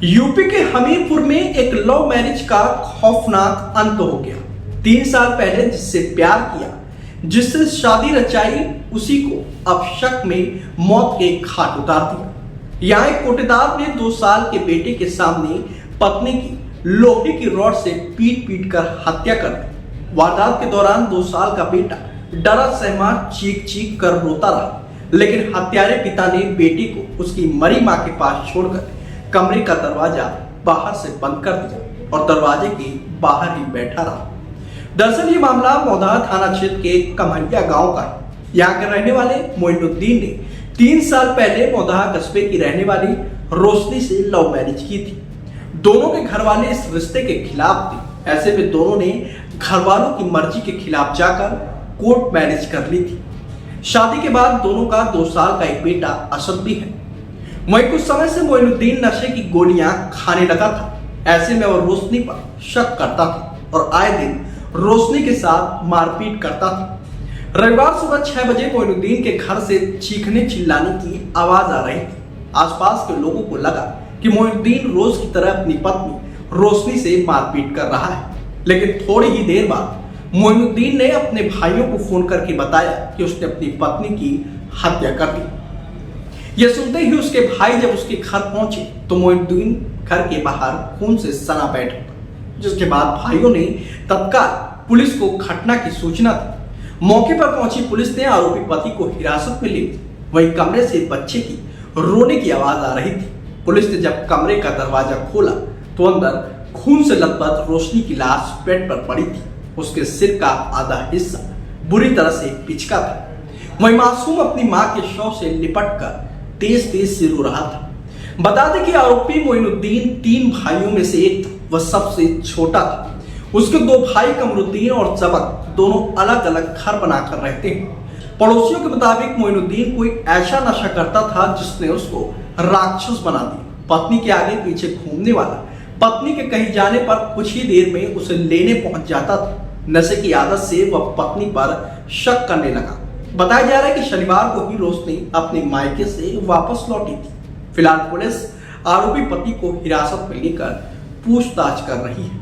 UP के हमीरपुर में एक लव मैरिज का खौफनाक अंत हो गया। 3 साल पहले जिससे प्यार किया, जिससे शादी रचाई, उसी को अब शक में मौत के घाट उतार दिया। यहाँ एक कोटेदार ने 2 साल के बेटे के सामने पत्नी की लोहे की रॉड से पीट पीट कर हत्या कर दी। वारदात के दौरान 2 साल का बेटा डरा सहमा चीख चीख कर रोता रहा, लेकिन हत्यारे पिता ने बेटी को उसकी मरी मां के पास छोड़कर कमरे का दरवाजा बाहर से बंद कर दिया और दरवाजे के बाहर ही बैठा रहा। दरअसल ये मामला मौदा थाना क्षेत्र के कमरिया गांव का है। यहाँ के रहने वाले मोइनुद्दीन ने 3 साल पहले मौदा कस्बे की रहने वाली रोशनी से लव मैरिज की थी। दोनों के घर वाले इस रिश्ते के खिलाफ थे। ऐसे में दोनों ने घर वालों की मर्जी के खिलाफ जाकर कोर्ट मैरिज कर ली थी। शादी के बाद दोनों का 2 साल का एक बेटा असद भी है। वहीं कुछ समय से मोइनुद्दीन नशे की गोलियां खाने लगा था। ऐसे में वो रोशनी पर शक करता था और आए दिन रोशनी के साथ मारपीट करता था। रविवार सुबह 6 बजे मोइनुद्दीन के घर से चीखने चिल्लाने की आवाज आ रही थी। आसपास के लोगों को लगा कि मोइनुद्दीन रोज की तरह अपनी पत्नी रोशनी से मारपीट कर रहा है, लेकिन थोड़ी ही देर बाद मोइनुद्दीन ने अपने भाइयों को फोन करके बताया कि उसने अपनी पत्नी की हत्या कर दी। यह सुनते ही उसके भाई जब उसके घर पहुंचे तो मोइनुद्दीन घर के बाहर खून से सना बैठा था, जिसके बाद भाइयों ने तत्काल पुलिस को घटना की सूचना दी। मौके पर पहुंची पुलिस ने आरोपी पति को हिरासत में ले ली। वहीं कमरे से बच्चे की रोने की आवाज आ रही थी। पुलिस ने जब कमरे का दरवाजा खोला तो अंदर खून से लथपथ रोशनी की लाश बेड पर पड़ी थी। उसके सिर का आधा हिस्सा बुरी तरह से पिचका था। वहीं मासूम अपनी मां के शव से लिपट कर तेज तेज से रो रहा था। बता दें कि आरोपी मोइनुद्दीन 3 भाइयों में से एक था। वह सबसे छोटा था। उसके 2 भाई कमरुद्दीन और जबक दोनों अलग अलग घर बनाकर रहते हैं। पड़ोसियों के मुताबिक मोइनुद्दीन कोई ऐसा नशा करता था जिसने उसको राक्षस बना दिया। पत्नी के आगे पीछे घूमने वाला, पत्नी के कहीं जाने पर कुछ ही देर में उसे लेने पहुंच जाता था। नशे की आदत से वह पत्नी पर शक करने लगा। बताया जा रहा है कि शनिवार को ही रोशनी अपने मायके से वापस लौटी थी। फिलहाल पुलिस आरोपी पति को हिरासत में लेकर पूछताछ कर रही है।